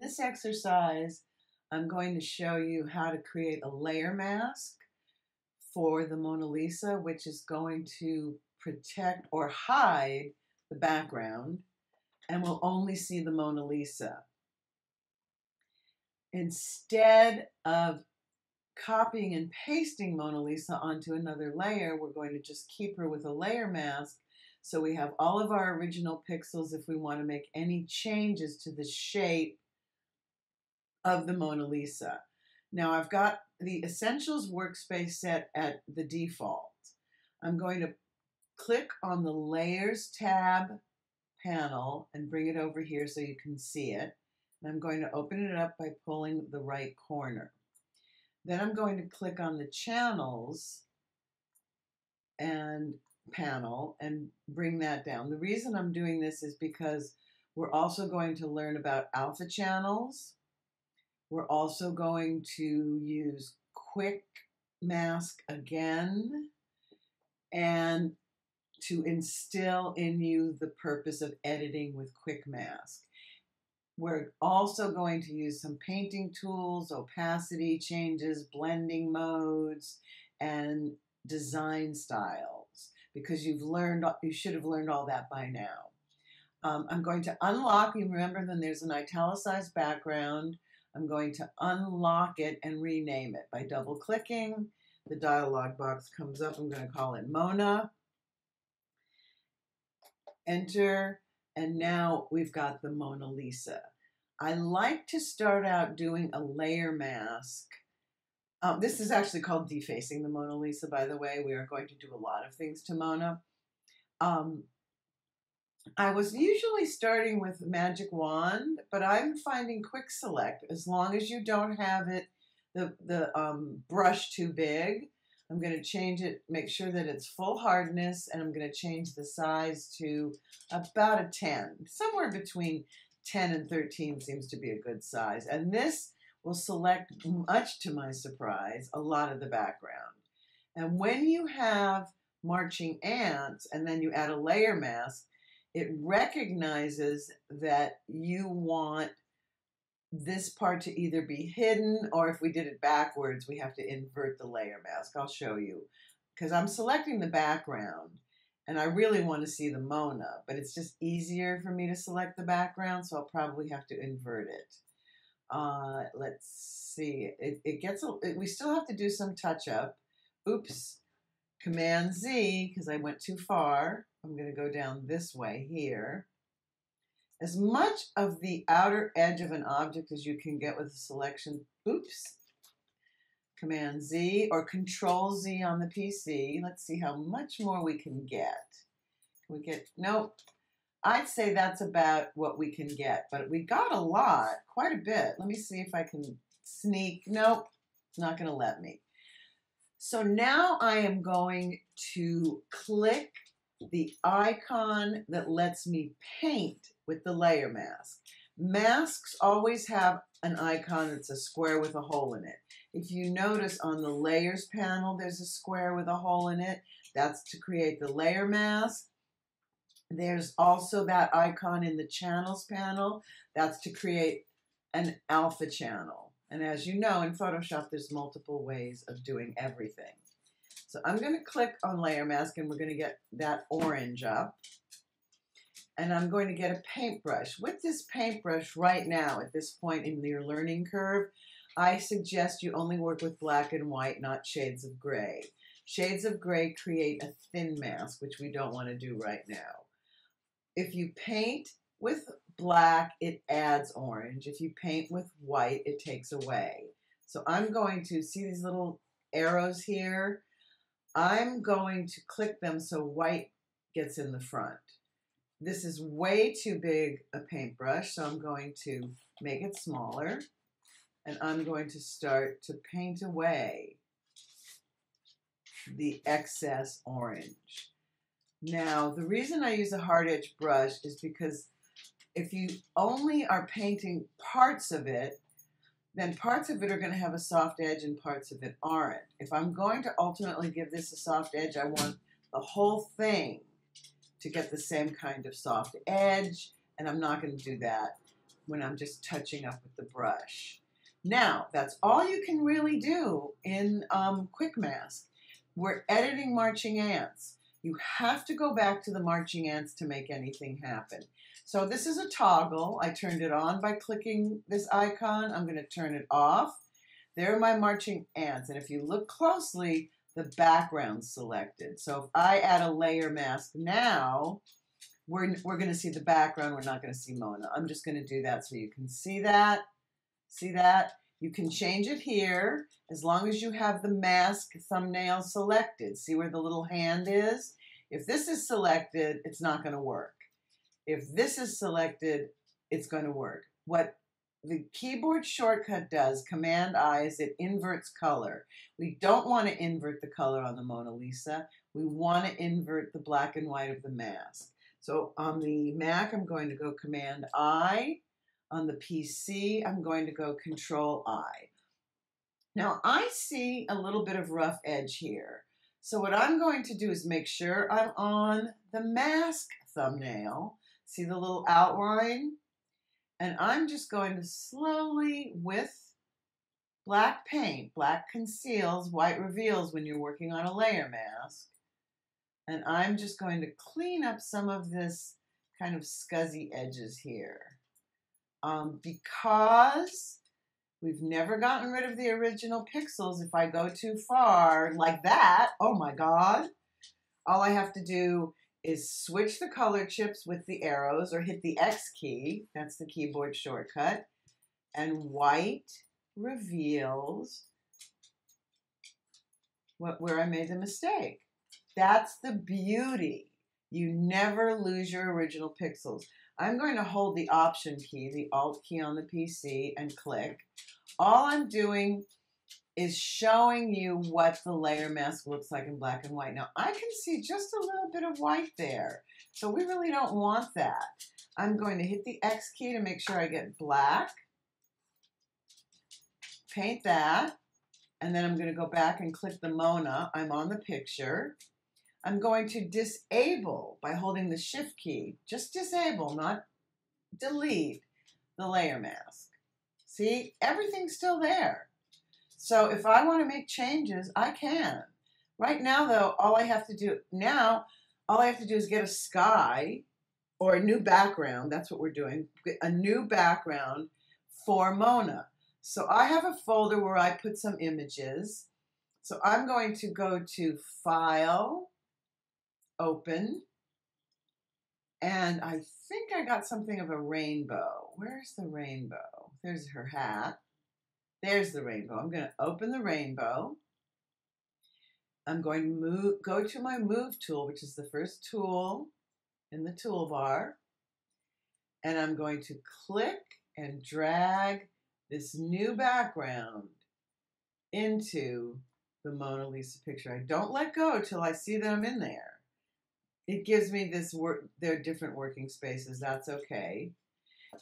This exercise, I'm going to show you how to create a layer mask for the Mona Lisa, which is going to protect or hide the background, and we'll only see the Mona Lisa. Instead of copying and pasting Mona Lisa onto another layer, we're going to just keep her with a layer mask, so we have all of our original pixels if we want to make any changes to the shape of the Mona Lisa. Now I've got the Essentials workspace set at the default. I'm going to click on the Layers tab panel and bring it over here so you can see it. And I'm going to open it up by pulling the right corner. Then I'm going to click on the Channels and panel and bring that down. The reason I'm doing this is because we're also going to learn about alpha channels. We're also going to use Quick Mask again, and to instill in you the purpose of editing with Quick Mask. We're also going to use some painting tools, opacity changes, blending modes, and design styles, because you should have learned all that by now. I'm going to unlock, you remember then there's an italicized background. I'm going to unlock it and rename it by double clicking. The dialog box comes up. I'm going to call it Mona. Enter, and now we've got the Mona Lisa. I like to start out doing a layer mask. This is actually called defacing the Mona Lisa, by the way. We are going to do a lot of things to Mona. I was usually starting with Magic Wand, but I'm finding Quick Select, as long as you don't have it, the brush too big. I'm going to change it, make sure that it's full hardness, and I'm going to change the size to about a 10. Somewhere between 10 and 13 seems to be a good size. And this will select, much to my surprise, a lot of the background. And when you have marching ants and then you add a layer mask, it recognizes that you want this part to either be hidden, or if we did it backwards, we have to invert the layer mask. I'll show you, because I'm selecting the background and I really want to see the Mona, but it's just easier for me to select the background, so I'll probably have to invert it. Let's see, we still have to do some touch up. Oops, Command Z, because I went too far. I'm going to go down this way here. As much of the outer edge of an object as you can get with a selection. Oops. Command Z or Control Z on the PC. Let's see how much more we can get. Can we get, nope. I'd say that's about what we can get, but we got a lot, quite a bit. Let me see if I can sneak. Nope, it's not going to let me. So now I am going to click the icon that lets me paint with the layer mask. Masks always have an icon that's a square with a hole in it. If you notice on the layers panel, there's a square with a hole in it. That's to create the layer mask. There's also that icon in the channels panel. That's to create an alpha channel. And as you know, in Photoshop, there's multiple ways of doing everything. So I'm going to click on layer mask and we're going to get that orange up. And I'm going to get a paintbrush. With this paintbrush right now, at this point in your learning curve, I suggest you only work with black and white, not shades of gray. Shades of gray create a thin mask, which we don't want to do right now. If you paint with black, it adds orange. If you paint with white, it takes away. So I'm going to see these little arrows here. I'm going to click them so white gets in the front. This is way too big a paintbrush, so I'm going to make it smaller, and I'm going to start to paint away the excess orange. Now, the reason I use a hard edge brush is because if you only are painting parts of it, then parts of it are going to have a soft edge and parts of it aren't. If I'm going to ultimately give this a soft edge, I want the whole thing to get the same kind of soft edge, and I'm not going to do that. when I'm just touching up with the brush. Now, that's all you can really do in Quick Mask. We're editing marching ants. You have to go back to the marching ants to make anything happen. So this is a toggle. I turned it on by clicking this icon. I'm going to turn it off. There are my marching ants. And if you look closely, the background's selected. So if I add a layer mask now, we're going to see the background. We're not going to see Mona. I'm just going to do that so you can see that. See that? You can change it here as long as you have the mask thumbnail selected. See where the little hand is? If this is selected, it's not going to work. If this is selected, it's going to work. What the keyboard shortcut does, Command-I, is it inverts color. We don't want to invert the color on the Mona Lisa. We want to invert the black and white of the mask. So on the Mac, I'm going to go Command-I. On the PC, I'm going to go Control-I. Now, I see a little bit of rough edge here. So what I'm going to do is make sure I'm on the mask thumbnail. See the little outline? And I'm just going to slowly, with black paint, black conceals, white reveals when you're working on a layer mask. And I'm just going to clean up some of this kind of scuzzy edges here. Because we've never gotten rid of the original pixels, if I go too far like that, oh my God, all I have to do is switch the color chips with the arrows or hit the X key, that's the keyboard shortcut, and white reveals where I made the mistake. That's the beauty. You never lose your original pixels. I'm going to hold the Option key, the Alt key on the PC, and click. All I'm doing is showing you what the layer mask looks like in black and white. Now, I can see just a little bit of white there, so we really don't want that. I'm going to hit the X key to make sure I get black, paint that, and then I'm going to go back and click the Mona. I'm on the picture. I'm going to disable by holding the Shift key. Just disable, not delete, the layer mask. See, everything's still there. So if I want to make changes, I can. Right now, though, all I have to do is get a sky or a new background. That's what we're doing. A new background for Mona. So I have a folder where I put some images. So I'm going to go to File, Open, and I think I got something of a rainbow. Where's the rainbow? There's her hat. There's the rainbow. I'm going to open the rainbow. I'm going to go to my Move tool, which is the first tool in the toolbar, and I'm going to click and drag this new background into the Mona Lisa picture. I don't let go till I see that I'm in there. It gives me this they're different working spaces. That's okay.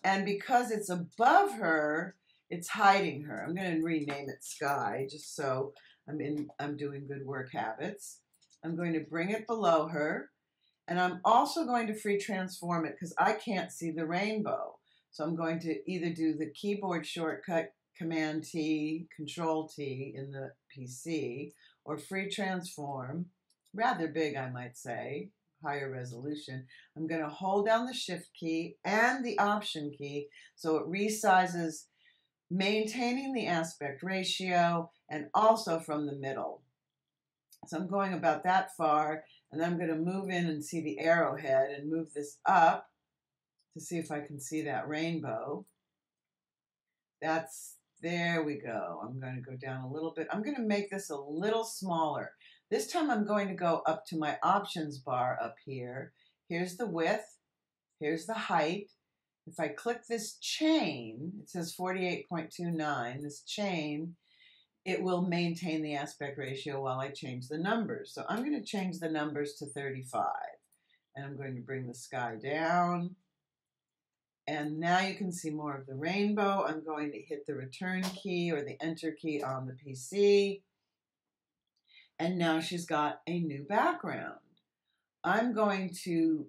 And because it's above her, it's hiding her. I'm going to rename it Sky just so I'm doing good work habits. I'm going to bring it below her. And I'm also going to free transform it because I can't see the rainbow. So I'm going to either do the keyboard shortcut Command T, Control T in the PC, or free transform, rather big I might say, higher resolution. I'm going to hold down the Shift key and the Option key so it resizes, maintaining the aspect ratio and also from the middle. So I'm going about that far, and then I'm going to move in and see the arrowhead and move this up to see if I can see that rainbow. There we go. I'm going to go down a little bit. I'm going to make this a little smaller. This time I'm going to go up to my options bar up here. Here's the width. Here's the height. If I click this chain, it says 48.29, this chain, it will maintain the aspect ratio while I change the numbers. So I'm going to change the numbers to 35. And I'm going to bring the sky down. And now you can see more of the rainbow. I'm going to hit the return key or the enter key on the PC. And now she's got a new background. I'm going to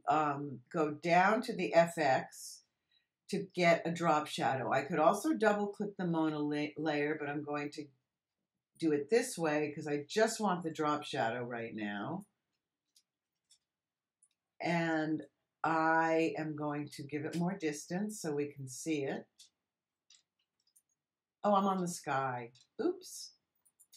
go down to the FX to get a drop shadow. I could also double click the Mona layer, but I'm going to do it this way because I just want the drop shadow right now. And I am going to give it more distance so we can see it. Oh, I'm on the sky. Oops.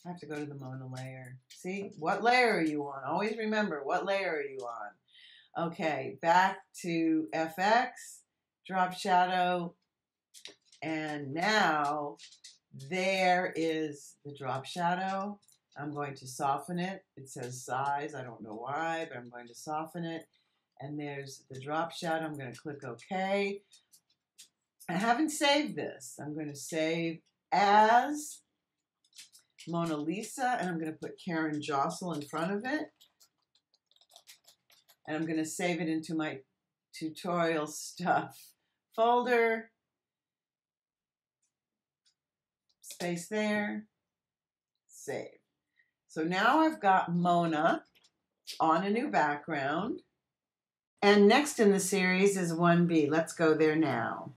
I have to go to the Mona layer. See, what layer are you on? Always remember, what layer are you on? Okay, back to FX, drop shadow, and now there is the drop shadow. I'm going to soften it. It says size, I don't know why, but I'm going to soften it. And there's the drop shadow. I'm going to click OK. I haven't saved this. I'm going to save as Mona Lisa, and I'm going to put Karen Jossel in front of it. And I'm going to save it into my tutorial stuff folder. Space there. Save. So now I've got Mona on a new background. And next in the series is 1B. Let's go there now.